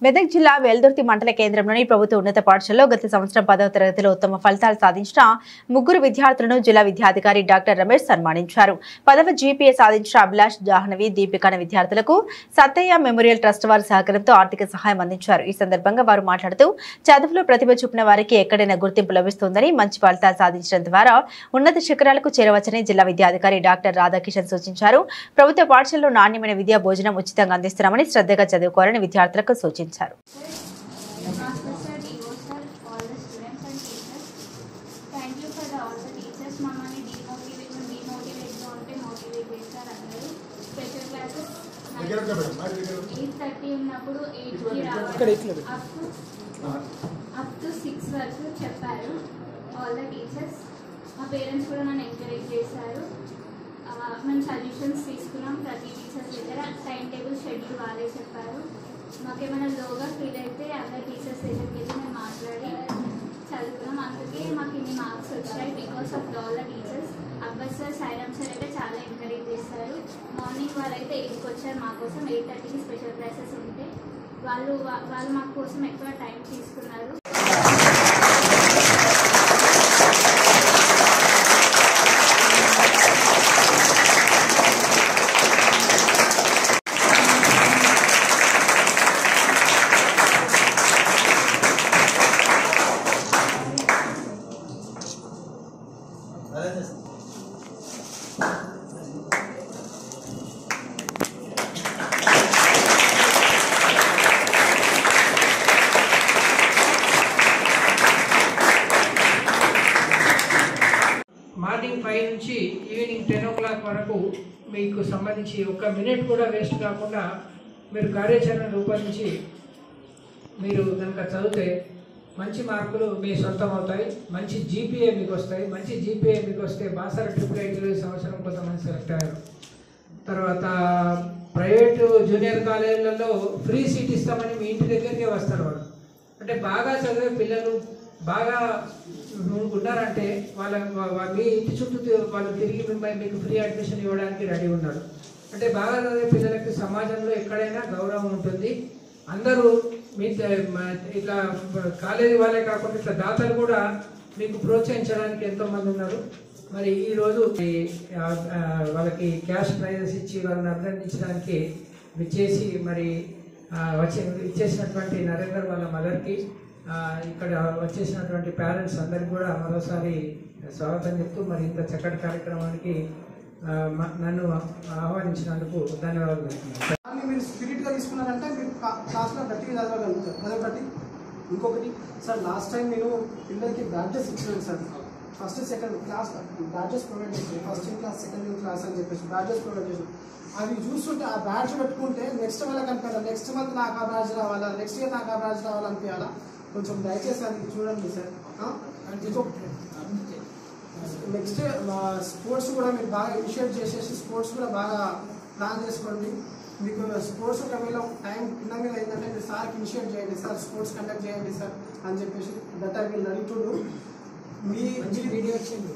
మెదక్ జిల్లా వెల్దుర్తి మండల కేంద్రంలోని ప్రభుత్వ ఉన్నత పాఠశాలలో గత సంవత్సరం 10వ తరగతిలో ఉత్తమ ఫలితాలు సాధించిన ముగ్గురు విద్యార్థులను జిల్లా విద్యాధికారి డాక్టర్ రమేష్ సన్మానించారు. 10వ జీపీఏ సాధించిన అభిలాష్, జాహ్నవి, దీపిక విద్యార్థులకు సత్తయ్య మెమోరియల్ ట్రస్ట్ వారి సహకారంతో ఆర్థిక సహాయం అందించారు. ఈ సందర్భంగా వారు మాట్లాడుతూ చదువులో ప్రతిభ చూపిన వారికి ఎక్కడైనా గుర్తింపు లభిస్తుందని, మంచి ఫలితాలు సాధించడం ద్వారా ఉన్నత శిఖరాలకు చేరవచ్చని జిల్లా విద్యాధికారి డాక్టర్ రాధాకిషన్ సూచించారు. ప్రభుత్వ పాఠశాలలో నాణ్యమైన విద్యా భోజనం ఉచితంగా అందిస్తున్నామని, శ్రద్ధగా చదువుకోవాలని విద్యార్థులకు సూచించారు. మా పేరెంట్స్ కూడా నన్ను ఎంకరేజ్ చేశారు. మేము సజెషన్స్ తీసుకున్నాం. ప్రతి టీచర్స్ దగ్గర టైం టేబుల్ షెడ్యూల్ వాళ్ళే చెప్పారు. మాకేమైనా లోగా ఫీల్ అయితే అందరు టీచర్స్ దగ్గరికి వెళ్ళి మేము మాట్లాడి చదువుకున్నాం. అందుకే మాకు ఇన్ని మార్క్స్ వచ్చాయి. Because of all the teachers. Abbas sir, Sairam sir అయితే చాలా ఎంకరేజ్ చేస్తారు. మార్నింగ్ వాళ్ళైతే 8కి వచ్చారు మా కోసం. 8:30కి స్పెషల్ క్లాసెస్ ఉంటే వాళ్ళు మా కోసం ఎక్కువ టైం తీసుకున్నారు. మార్నింగ్ 5 నుంచి ఈవినింగ్ 10 o'clock వరకు మీకు సంబంధించి 1 మినిట్ కూడా వేస్ట్ కాకుండా మీరు కార్యాచరణ రూపొందించి మీరు కనుక చదివితే మంచి మార్కులు మీ సొంతం అవుతాయి. మంచి జీపీఏ మీకు వస్తాయి. మంచి జీపీఏ మీకు వస్తే బాసర ట్రిపుల్ సంవత్సరం కొంతమంది సెలెక్ట్ అయ్యారు. తర్వాత ప్రైవేటు జూనియర్ కాలేజీలలో ఫ్రీ సీట్ ఇస్తామని మీ ఇంటి దగ్గరికే వస్తారు వాళ్ళు. అంటే బాగా చదివే పిల్లలు బాగా ఉన్నారంటే మీ ఇంటి చుట్టూ వాళ్ళు తిరిగి మీకు ఫ్రీ అడ్మిషన్ ఇవ్వడానికి రెడీ ఉన్నారు. అంటే బాగా చదివే పిల్లలకి సమాజంలో ఎక్కడైనా గౌరవం ఉంటుంది. అందరూ మీ ఇట్లా కాలేజీ వాళ్ళే కాకుండా ఇట్లా దాతలు కూడా మీకు ప్రోత్సహించడానికి ఎంతోమంది ఉన్నారు. మరి ఈరోజు వాళ్ళకి క్యాష్ ప్రైజెస్ ఇచ్చి వాళ్ళని అభినందించడానికి విచ్చేసి మరి ఇచ్చేసినటువంటి నరేందర్ వాళ్ళ మదర్కి, ఇక్కడ వచ్చేసినటువంటి పేరెంట్స్ అందరికి కూడా మరోసారి స్వాగతం చెప్తూ మరి ఇంత చక్కటి కార్యక్రమానికి నన్ను ఆహ్వానించినందుకు ధన్యవాదాలు చెప్తున్నాను. మీరు స్పిరిట్గా తీసుకున్నారంటే మీరు క్లాస్లో గట్టిగా చదవగలుగుతారు. అదొకటి. ఇంకొకటి సార్, లాస్ట్ టైం నేను పిల్లలకి బ్యాడ్జెస్ ఇచ్చినాను sir. First second class badges provide చేసాను. ఫస్ట్ క్లాస్, సెకండ్ క్లాస్ అని చెప్పేసి బ్యాడ్జెస్ ప్రొవైడ్ చేసాను. అవి చూస్తుంటే ఆ బ్యాడ్జ్ పెట్టుకుంటే నెక్స్ట్ వాళ్ళకి అనిపించాలి, నెక్స్ట్ మంత్ నాకు ఆ బ్యాడ్జ్ రావాలా, నెక్స్ట్ ఇయర్ నాకు ఆ బ్యాడ్జ్ రావాలనిపించాలా. కొంచెం దయచేసి అది చూడండి సార్. నెక్స్ట్ స్పోర్ట్స్ కూడా మీరు బాగా ఇనిషియేట్ చేసేసి స్పోర్ట్స్ కూడా బాగా ప్లాన్ చేసుకోండి. మీకు స్పోర్ట్స్ ఒకవేళ టైం కింద మీద ఏంటంటే మీరు సార్కి ఇనిషియేట్ చేయండి, సార్ స్పోర్ట్స్ కండక్ట్ చేయండి సార్ అని చెప్పేసి that I will ready to do. Me video వచ్చింది.